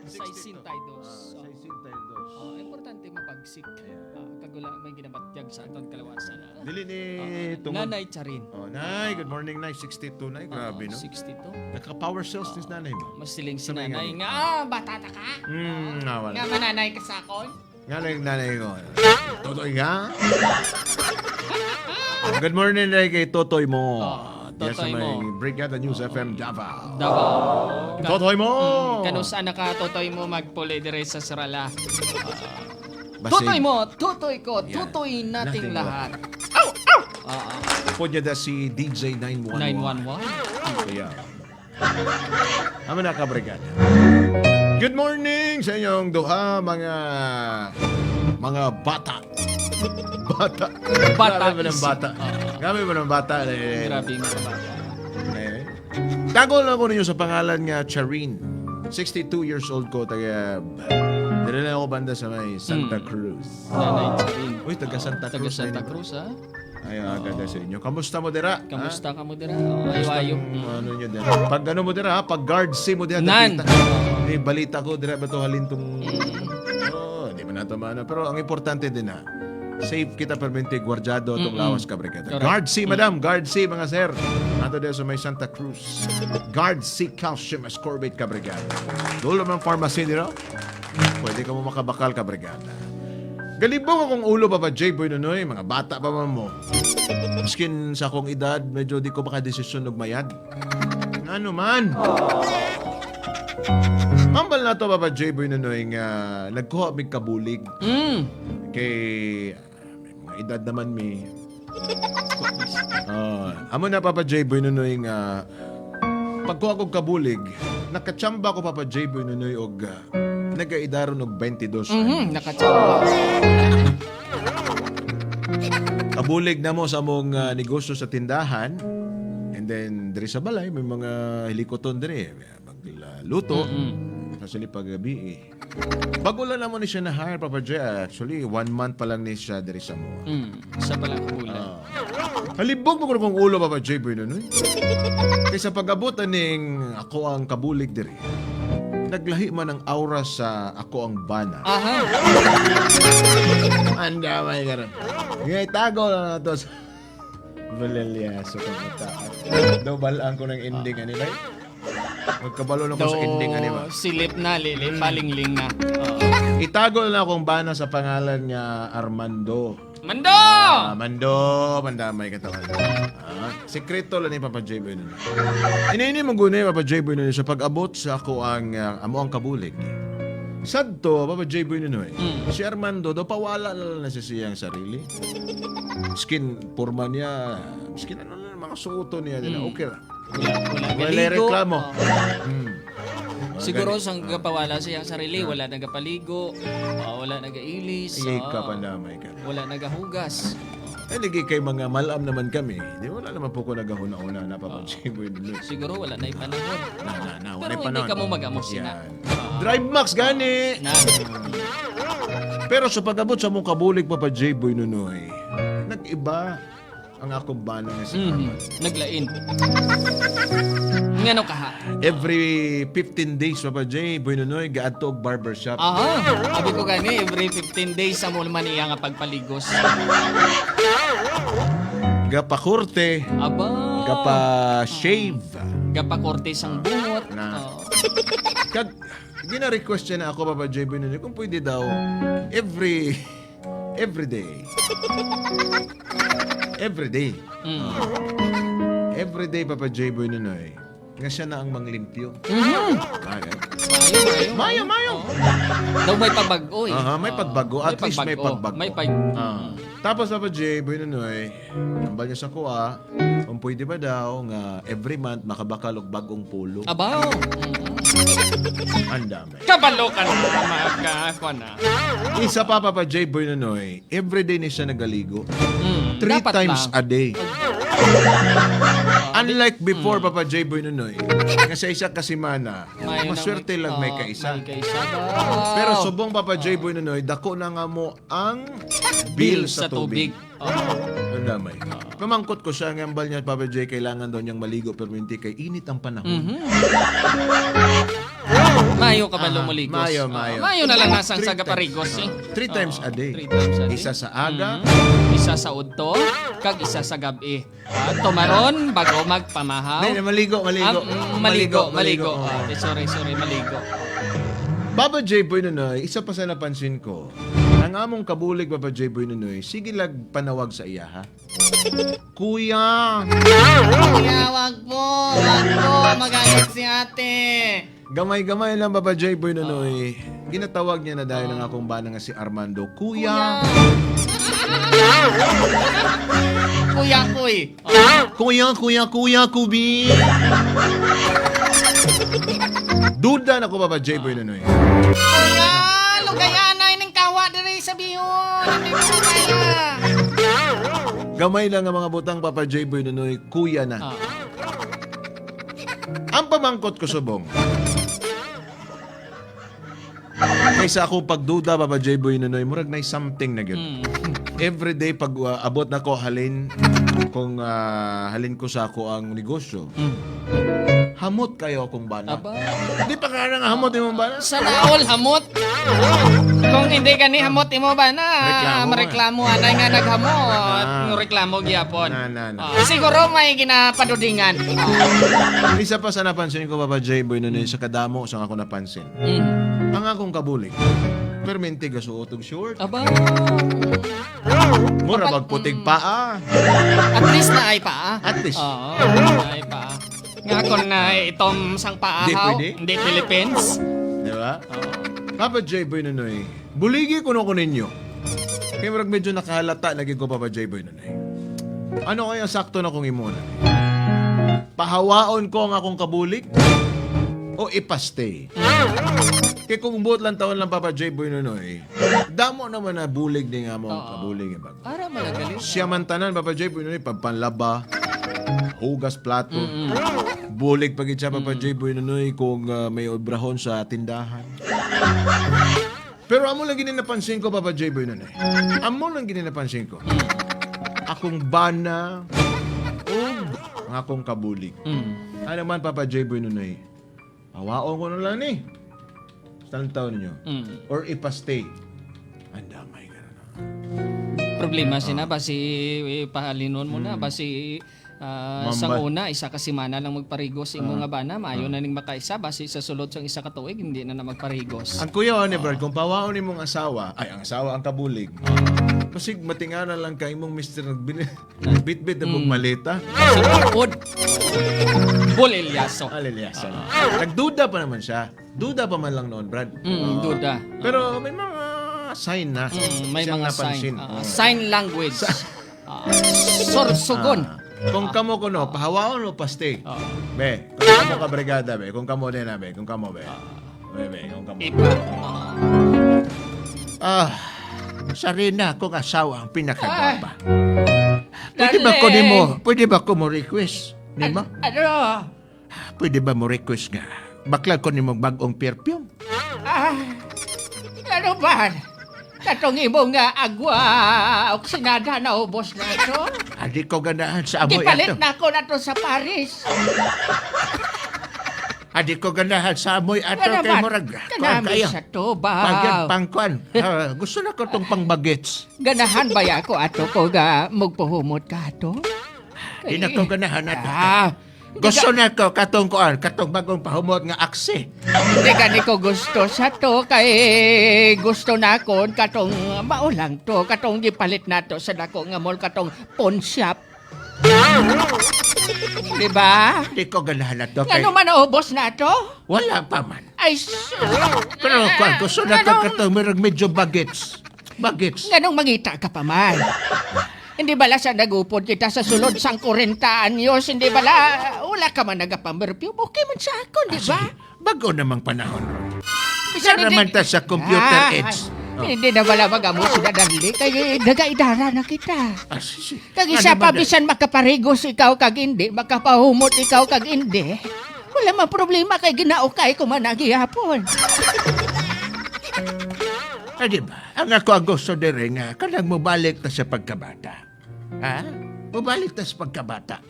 62. 62. Importante mapagsik. Kagula may ginabatyag sa aton kalawasan. Dili ni Nanay Charin. Oh, Nay, good morning, Nay. 62, Nay. Grabe, no? 62. Naka-power cells ni nanay mo. Masiling si Sabay nanay nga. nga, bata ta ka? Nga, wala. Nga mananay ka sa akon? Nga lang yung nanay ko. Totoy nga? Good morning, Nay, kay Totoy mo. Yes, Totoy sa may mo. Brigada News FM Davao. Davao. Totoy mo! Kanusa na ka, totoy mo magpuli dire sa Sarala. Basig. Tutoy mo, tutoy ko, Yan. tutoy nating Nating lahat. Po niya da si DJ 911. 911. Kaya. Ama na ka, Brigada. Good morning sa inyong duha, mga bata. Bata. Bata Grabe ba ng isip. bata? Grabe ba ng bata? Grabe yung mga bata. Tago lang ko ninyo sa pangalan nga Charin. 62 years old ko. Dala na ako banda sa may Santa Cruz. Nanay Charin. Uy, taga Santa Taga Cruz. Santa Cruz, ha? Ay, agad sa inyo. Kamusta mo dira? Kamusta ka mo dira? Kamusta Ayaw. ano nyo dira? Pag ano mo dira, pag guard C mo dira. Nan. May balita ko dira ba to halin tong... Di ba nato maano. Pero ang importante din safe kita permente guardyado itong lawas ka, Brigada. Correct. Guard C, madam. Guard C, mga sir. Ato dito sa may Santa Cruz. Guard C Calcium Ascorbate ka, Brigada. Dulo ng pharmacy dito. Pwede ka mo makabakal ka, Brigada. Galibong akong ulo, Papa J. Boy Nonoy. Mga bata pa man mo. Miskin sa akong edad, medyo di ko makadesisyon og mayad. Ano man. Mambal na to, Papa J. Boy Nonoy, nga nagkuha mig kabulig. Kay mga edad naman mi. Amo na, Papa J. Boy Nonoy, nga pagkuha kong kabulig, nakachamba ko, Papa J. Boy Nonoy, og nagaidaron og 22. Nakatsamba. Kabulig na mo sa mong negosyo sa tindahan. And then, diri sa balay, may mga hilikoton diri. Magluto. Kasi paggabi bago lang naman ni siya na-hire, Papa J. Actually, 1 month pa lang ni siya diri sa mo. Sa palang kulang. Halibog mo ko kong ulo, Papa J. Boy Nonoy. Kaysa pag-abot ning ako ang kabulig diri, naglahi man ang aura sa ako ang bana. Aha. Anda, may karon. Ngay tago lang na to. Balalyaso ka mata. Daw balaan ko ng ending ani bay. Magkabalo na ko sa ending ani ba. Silip na, lili, palingling na. Itago na akong bana sa pangalan niya Armando. Mando! Mando, mandamay ka taon. Sekreto lang ni Papa J. Boy nun. Ini mong guna Papa J. Boy nun sa pag-abot sa ako ang amo ang kabulig. Sadto, Papa J. Boy nun si Armando, daw pawala na siya siyang sarili. Skin, porma niya, skin ano na, mga suoto niya, okay lang. Wala Wala galigo. reklamo. Siguro sa gapawala siya sarili, wala nagapaligo, wala nagailis, Iyay ka, pandamay ka. wala nagahugas. Lagi kay mga malam naman kami. Di wala naman po ko nagahuna-una na Papa J. Boy nun. Siguro wala na ipanahon. Wala Pero hindi ka mo mag-amos sina. Yan. Drive Max gani. Na, Pero sa pag-abot sa mong kabulig, Papa J. Boy Nonoy, nag-iba ang akong bana nga sa naglain. Ngano ka ha? Every 15 days, Papa J. Boy Nonoy, gaadto og barbershop. Aha, sabi ko gani, every 15 days sa mo man iya nga pagpaligos. Gapakurte, Aba, gapa-shave. gapakorte sang bungot. Na. Kag, gina-request siya na ako, Papa J. Boy Nonoy, kung pwede daw, every day. Every day. Every day, Papa J. Boy Nonoy, nga siya na ang manglimpyo. Mayo. Daw may pagbago eh. May pagbago. At least may pagbago. May Tapos, Papa J. Boy Nonoy, ambal niya sa kuha, kung pwede ba daw nga every month makabakal og bagong pulo. Abaw. Ang dami. Kabalo ka na mga na. Isa pa, Papa J. Boy Nonoy, everyday ni siya nagaligo. 3 dapat times lang. a day. Unlike before, Papa J. Boy Nonoy, kasi isa kasimana, maswerte lang may kaisa. May kaisa ba? Pero subong, Papa J. Boy Nonoy, dako na nga mo ang bill sa tubig. Ang damay. Mamangkot ko siya, ang ambal niya, Papa J, kailangan daw niyang maligo pero hindi kay init ang panahon. May Mayo ka ba lumaligos? Mayo. Mayo na lang nasang Three sa gaparigos eh. 3 times a day. 3 times a day. Isa sa aga. Isa sa udto, kag isa sa gabi. Tumaron bago magpamahaw. Hindi, maligo. Maligo. Sorry, maligo. Baba J. Boy Nunoy, isa pa sa napansin ko. Ang among kabulig, Baba J. Boy Nunoy, sige lag panawag sa iya, ha? Kuya! Kuya, wag po, magalit si ate. Gamay-gamay lang, Baba J. Boy Nunoy. Ginatawag niya na dahil ng akong bana nga si Armando. Kuya! Kuya, kubi! Duda na ko, Baba J. Boy Nunoy. Kuya, lugayan na ining kawa diri sa bihon. Hindi mo kaya. Gamay lang ang mga butang, Papa J. Boy Nunoy. Kuya na. Ang pamangkot ko, subong. Kaysa akong pagduda, Papa J. Boy Nunoy, murag na something na yun. Everyday, pag abot na ko, halin ko sa ako ang negosyo. Hamot kayo akong bana. Aba. Hindi pa kaya nga hamot yung bana. Sa naol, hamot. Kung hindi ka ni hamot mo ba na mareklamo anay nga naghamot. Reklamo gyapon. Siguro may ginapadudingan. Isa pa sa napansin ko, Papa J. Boy Nunoy, sa kadamo sa ako napansin. Ang akong kabulig, permente gasuot og short. Aba. Mura magputig paa. At least na ay pa. At least. Oo, ay pa. Nga kung na itong sang paahaw, Hindi pwede? hindi Philippines. Di ba? Papa J. Boy Nunoy, buligi ko ko ninyo. Kaya marag medyo nakahalata lagi ko, Papa J. Boy Nunoy. Ano kaya sakto na kong imuna? Pahawaon ko ang akong kabulig o ipastay? Kaya kung buot lang taon lang, Papa J. Boy Nunoy, damo naman na bulig din nga mo kabulig. Ara malagaling. Siya man tanan, Papa J. Boy Nunoy, pagpanlaba, hugas plato, bulig pagit siya, Papa J. Boy Nunoy, kung may obrahon sa tindahan. Pero amo lang ginapansin ko, Papa J. Boy Nunoy. Amo lang ginapansin ko. Akong bana o ang akong kabulig. Ano man, Papa J. Boy Nunoy, hawaon ko na lang ni. Saan taon niyo? Or ipastay. Andamay ka na. Problema sina ba si pahalinon mo na ba si sang una isa ka semana lang magparigos imo nga bana maayo na ning makaisa basi sa sulod sang isa ka tuig hindi na magparigos. Ang kuya ni Brad, kung pawaon nimong asawa, ay ang asawa ang kabulig. Pasig matingana lang kay imong Mr. nagbitbit na mong maleta. Od. Bol Elyaso. Aliliasa. Nagduda pa naman siya. Duda pa man lang noon, Brad. Duda. Pero may mga sign na. May siyang mga napansin. sign language. Sorsogon. Kung kamo ko no, pahawaon o paste. Be, kung kamo ka brigada, be. Kung kamo din na, be. Kung kamo, be. Be, kung kamo. Iba. Sarina kong asawa ang pinakagwapa. Pwede ba ko mo request? Nimo? Ano? Pwede ba mo request nga? Bakla ko ni mong bagong perfume. Ano ba? Katong imo nga agwa oksinada na ubos na to. Adi ko ganahan sa amoy Gipalit ato. na ko na to sa Paris. Adi ko ganahan sa amoy ato kay murag. Kanami sa to Pagyan ba? pangkwan. Gusto na ko tong pangbagets. Ganahan ba ya ko ato ko ga magpuhumot ka ato? Di na ko ganahan ato. Gusto na ko katong bagong pahumot nga aksi. Hindi gani ko gusto sa to kay gusto na ko katong maulang to katong gipalit na to sa dako nga mall katong pawn shop. Diba? Di ko ganahan ato Ano man naubos na to? wala pa man. Ay, sus! Pero gusto na ko katong medyo bagets. Bagets. Ganong mangita ka pa man. Hindi bala sa nagupod kita sa sulod sang 40 anyos, hindi bala wala ka man nagapamberpyo. Okay man sa ako, di ba? Bago namang panahon. Bisan Sana man ta sa computer age. Hindi na bala mag-amo sila darli, kaya nagaidara na kita. Kag isa pa, bisan makaparigos ikaw kag hindi, makapahumot ikaw kag hindi, wala man problema kay ginaukay ko man naghihapon. Di ba? Ang ako ang gusto dire nga, kanang mabalik ta sa pagkabata. Ha? Mabalik ta sa pagkabata.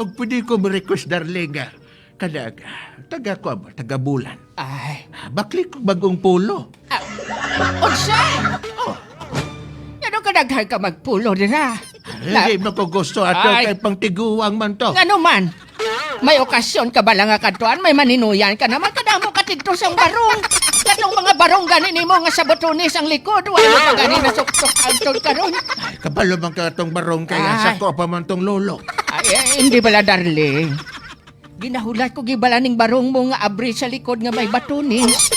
O pwede ko ma-request, darling, nga, Kadag, taga ko ba? Taga bulan. Ay, Bakli ko bagong pulo. unsa? Ano ka daghay ka magpulo dira? Hindi mo ko gusto ato Ay. kay pangtiguang man to. Ngano man? May okasyon ka ba lang nga kadtuan? May maninuyan ka naman kadamo ka tidto sang barong. Katong mga barong ganin nimo nga sa botones ang likod. Wala ka ganin na suktok agtod karon. Ay, kabalo man ka itong barong kaya Ay. sa ko pa man tong lolo. Ay, hindi bala darling. Ginahulat ko gibalaning barong mo nga abri sa likod nga may batones.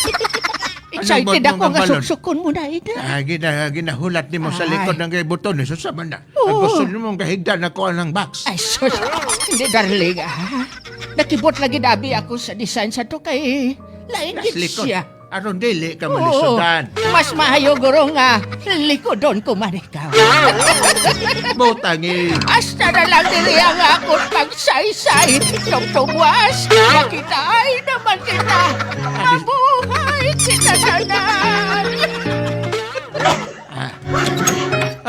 Excited Ano ba ako mga nga balon? suksukon mo na ida. Ginahulat ni mo sa Ay. likod ng kay buton. So sa man na. Oo. Ang gusto ni mong kahigdan ako ng box. Ay, sus. Hindi, darling, nakibot lagi dabi ako sa design sa to kay lain Nas gid likod. siya. Aron dili ka Oo, malisudan. mas mahayo guro nga likodon ko man ikaw. Butangi. Hasta na lang diri ang akong pagsaysay. Tugtugwas, nakita ay naman kita. Mabuhay kita tanan.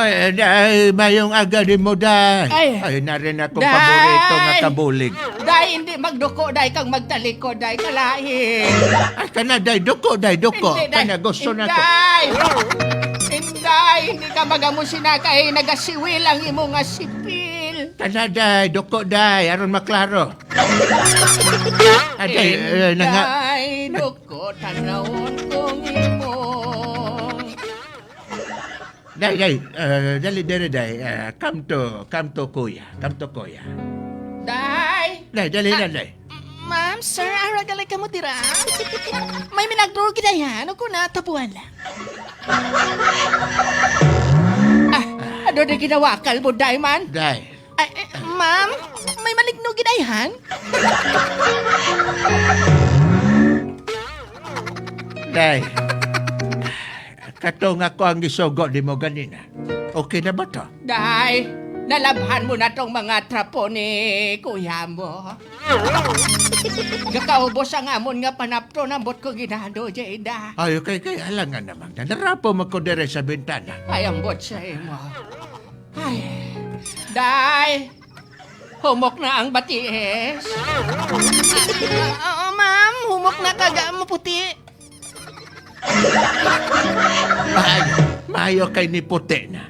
Ay, mayong aga din mo, day. Ay. Ay, na rin akong Day. paborito nga kabulig. Day, hindi magduko, day kang magtalikod, day kalahin. Ay, kana, day, duko, day, duko. Hindi, day. Kana, gusto na ko. Inday! Inday, hindi ka magamusina kay nagasiwil ang imo nga sipil. Kana, day, duko, day. Aron maklaro. Day, Inday, duko, tanawon kong imo. day, dali, day. Come to kuya. Come to kuya. Day! Day, dali na, day. Ma'am, sir, aragalay ka mo tira. May minagduro kita yan. Ano ko na, tapuan lang. Ano na ginawa, kalbo, day, man? Day. Ma'am, may maligno ginayan? Day. Katong ako ang isugo di mo ganina. Okay na ba to? Day, nalabhan mo na tong mga trapo ni kuya mo. Gakaubos ang amon nga panapto ng bot ko ginado, Jada. Ay, kay alangan naman. Narapo mo ko dire sa bintana. Ay, ang bot sa imo. Ay, Day, humok na ang batis. Oo, ma'am, humok na kaga mo puti. Mayo kay ni puti na.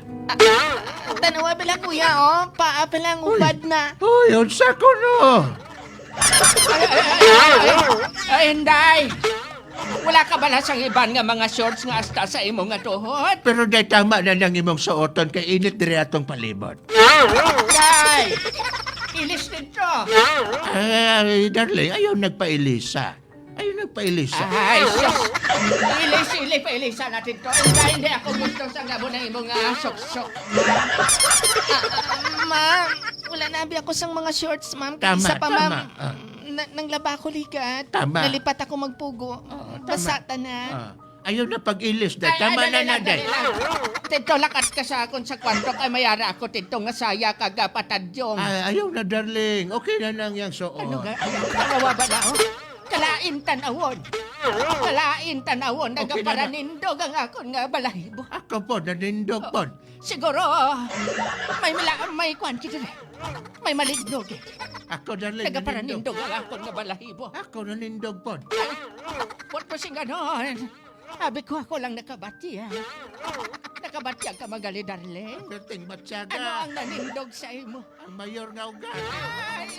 Tanawa pala kuya, oh. Paa pala ang ubad na. Uy, unsa ko no? Ay, Inday. Wala ka bala sang iban nga mga shorts nga hasta sa imo nga tuhod? Pero day tama na nang imong suoton kay init dire atong palibot. Day! Ilis dito. Ay, darling, ayaw nagpailisa. Ayaw nagpailisa. Ay, sus. Ilis, pailisa natin to. Inday, hindi ako gusto sa gabo na imong sok-sok. Ma'am, wala na abi ako sang mga shorts, ma'am. Tama, Isa pa, tama. ma'am. Nanglaba ako ligat. Tama. Nalipat ako magpugo. tama. Basata na. Ayaw na pag-ilis day. Tama na day. Tito, lakat ka sa akon sa kwarto kay mayara ako tito nga saya kaga patadyong. Ayaw na, darling. Okay na nang yang suot. Ano ga? Kalawa ba na? Kalain tanawon. Kalain tanawon. Okay na na. Nagaparanindog ang akon nga balahibo. Ako po, nanindog po. Siguro, may kwan kita rin. May maligno kita. Ako, darling, nanindog. Nagaparanindog ang akon nga balahibo. Ako, nanindog po. What po sing ganon? Sabi ko ako lang nakabatya. Nakabatya ka magali, darling. Berting batyaga. Ano ang nanindog sa imo? Ang mayor nga ugat. Ay,